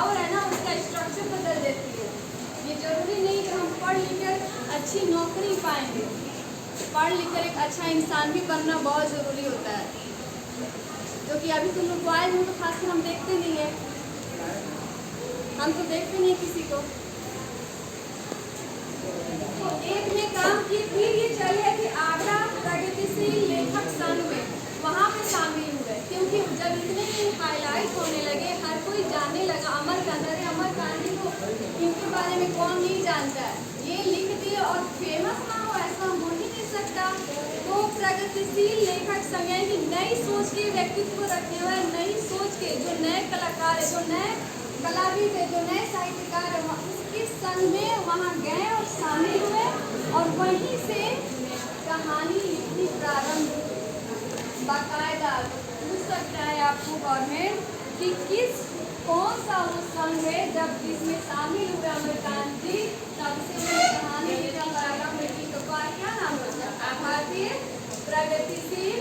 Power है ना उसका स्ट्रक्चर बदल देती है। ये जरूरी नहीं कि हम पढ़ लिख कर अच्छी नौकरी पाएंगे, पढ़ लिख कर एक अच्छा इंसान भी बनना बहुत ज़रूरी होता है, क्योंकि अभी तुम लोग आए हो तो खासकर हम देखते नहीं है, हम तो देखते नहीं किसी को। तो एक ने काम की, फिर ये चले कि आगरा प्रगतिशील लेखक संघ में वहाँ पे शामिल हुए, क्योंकि जब इतने हाईलाइट होने लगे, हर कोई जानने लगा अमरकांत। अमरकांत को इनके बारे में कौन नहीं जानता है, ये लिख दिए और फेमस ना हो ऐसा हो ही नहीं सकता। तो प्रगतिशील लेखक संघ यानी नई सोच के व्यक्तित्व रखने हुए, नई सोच के जो नए कलाकार है, जो नए कलाविद है, जो नए साहित्यकार है, उसके संघ में वहाँ गए और शामिल हुए और वहीं से कहानी लिखनी प्रारंभ। बाकायदा पूछ सकता है आपको गवर्नमेंट कि कौन सा वो संघ है जब जिसमें शामिल हुए अमरकांत जी, तब से वो कहानी लिखना प्रारंभ की। तो क्या नाम होता? भारतीय प्रगतिशील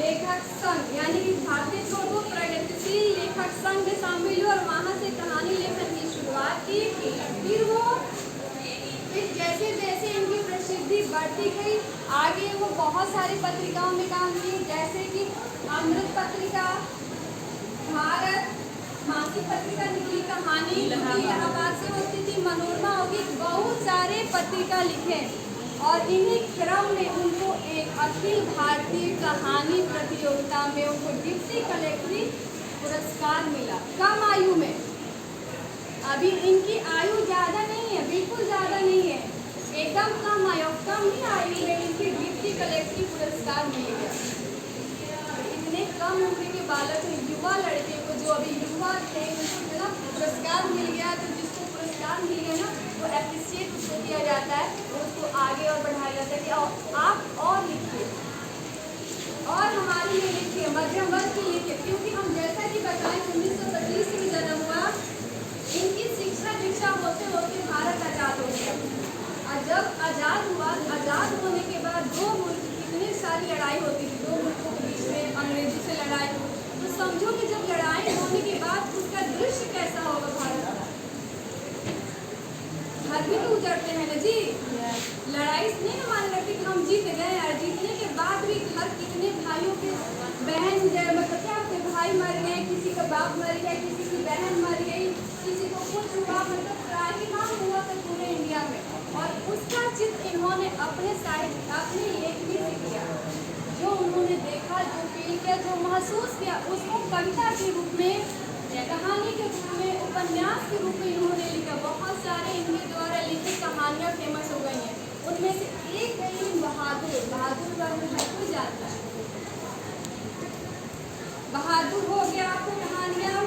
लेखक संघ, यानी कि भारतीय छोड़ो प्रगतिशील लेखक संघ में शामिल हुए और वहाँ से कहानी लेखन की शुरुआत की। फिर जैसे जैसे इनकी प्रसिद्धि बढ़ती गई, आगे वो बहुत सारी पत्रिकाओं में काम किए, जैसे कि अमृत पत्रिका, भारत मासिक पत्रिका निकली, कहानी इलाहाबाद से होती थी, मनोरमा होगी, बहुत सारे पत्रिका लिखे और इन्हीं क्रम में उनको एक अखिल भारतीय कहानी प्रतियोगिता में उनको डिप्टी कलेक्ट्री पुरस्कार मिला। कम आयु में, अभी इनकी आयु ज़्यादा नहीं है, बिल्कुल ज़्यादा नहीं है, एकदम कम आयु, कम ही आयु में इनकी डिप्टी कलेक्ट्री पुरस्कार मिल गया। इतने कम उम्र के बालक, युवा लड़के को, जो अभी युवा थे, उनको ना पुरस्कार मिल गया। तो जिसको पुरस्कार मिल गया ना, वो एप्रिशिएट उसको किया जाता है, उसको आगे और बढ़ाया जाता है कि आप और लिखिए और हमारे लिए लिखिए, मध्यम वर्ग के लिखिए। क्योंकि हम जैसा कि बताएं 1932 में जन्म हुआ, इनकी शिक्षा दीक्षा होते होते भारत आज़ाद हो गया। और जब आज़ाद हुआ, आज़ाद होने के बाद दो मुल्क, कितनी सारी लड़ाई होती थी, दो मुल्कों के बीच में अंग्रेजों से लड़ाई। तो समझो कि जब लड़ाई होने के बाद उसका दृश्य कैसा होगा भारत का। घर भी तो उजड़ते हैं ना जी, लड़ाई नहीं ना मान रखती कि हम जीत गए, और जीतने के बाद भी घर कितने भाइयों के बहन, मतलब क्या होते, भाई मर गए, किसी का बाप मर गया, किसी की बहन मर गई, किसी को कुछ हुआ, मतलब त्राहिमाम हुआ था पूरे इंडिया में। और उसका चित्र इन्होंने अपने साहित्य, अपने लेखनी से किया, जो उन्होंने देखा, जो फील किया, जो महसूस किया, उसको कविता के रूप में, कहानी के रूप में, उपन्यास के रूप में इन्होंने लिखा। बहुत सारे इनके द्वारा लिखित कहानियाँ फेमस हो गई हैं, उनमें से एक है बहादुर। बहादुर का हर कोई जानता है, बहादुर हो गया आपको कहानियाँ।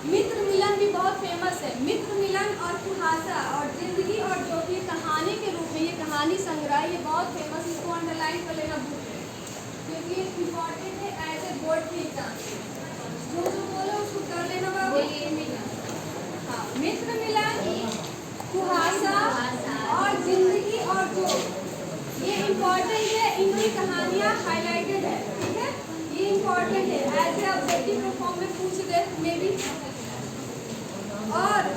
मित्र मिलन भी बहुत फेमस है, मित्र मिलन और कुहासा और जिंदगी और ज्योति कहानी के रूप में, ये कहानी संग्रह ये बहुत फेमस, इसको अंडरलाइन कर लेना बुक में, क्योंकि ये इम्पॉर्टेंट है एज ए बोर्ड के एग्जाम। जो बोलो उसको कर लेना बाबू। हाँ, मित्र मिलन, कुहासा और जिंदगी और ज्योति, ये इम्पॉर्टेंट है, इनकी कहानियाँ हाईलाइटेड है, ठीक है, ये इम्पॉर्टेंट है, एज ए ऑब्जेक्टिव फॉर्म में पूछ दे मे भी। और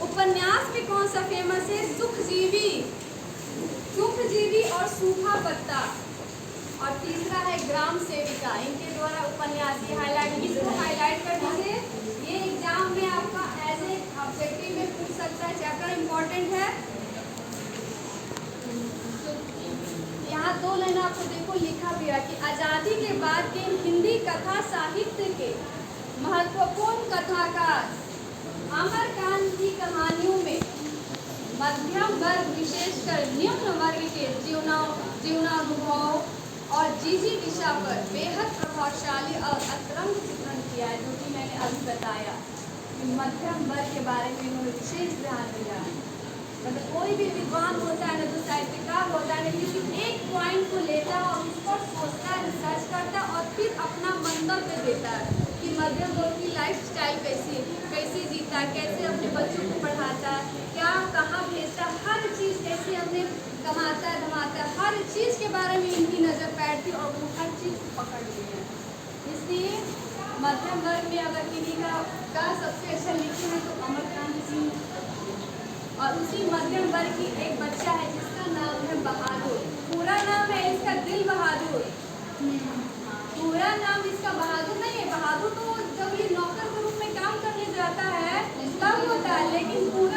उपन्यास में कौन सा फेमस है? सुखजीवी, सुखजीवी और सूखा पत्ता। और तीसरा है ग्राम सेविका, इनके द्वारा उपन्यास ये हाईलाइट, इसको हाईलाइट कर दीजिए, ये एग्जाम में आपका एज ए ऑब्जेक्टिव में पूछ सकता है, चैप्टर इम्पोर्टेंट है। यहाँ दो लाइन आपको देखो लिखा भी है कि आज़ादी के बाद के हिंदी कथा साहित्य के महत्वपूर्ण कथाकार अमरकांत की कहानियों में मध्यम वर्ग, विशेषकर निम्न वर्ग के जीवनानुभव और जीजी दिशा पर बेहद प्रभावशाली और अतरंग चित्रण किया है, जो कि मैंने अभी बताया कि मध्यम वर्ग के बारे में इन्होंने विशेष ध्यान दिया है। मतलब कोई भी विद्वान होता है ना, जो साहित्यकार होता है ना, किसी एक पॉइंट को लेता है और उस पर सोचता है, रिसर्च करता है और फिर अपना मंतव्य देता है कि मध्यम वर्ग की लाइफ स्टाइल कैसे जीता है, कैसे अपने बच्चों को पढ़ाता है, क्या कहाँ भेजता है, हर चीज़ कैसे अपने कमाता है धमाता है, हर चीज़ के बारे में इनकी नज़र पैर थी और वो हर चीज़ पकड़ ली है। इसलिए मध्यम वर्ग में अगर किन्हीं का सबसे अच्छा लिखे हैं तो अमरकांत सिंह। और उसी मध्यम वर्ग की एक बच्चा है जिसका नाम है बहादुर। पूरा नाम है इसका दिल बहादुर। पूरा नाम इसका बहादुर नहीं है। बहादुर तो जब ये नौकर के रूप में काम करने जाता है तब होता है, लेकिन पूरा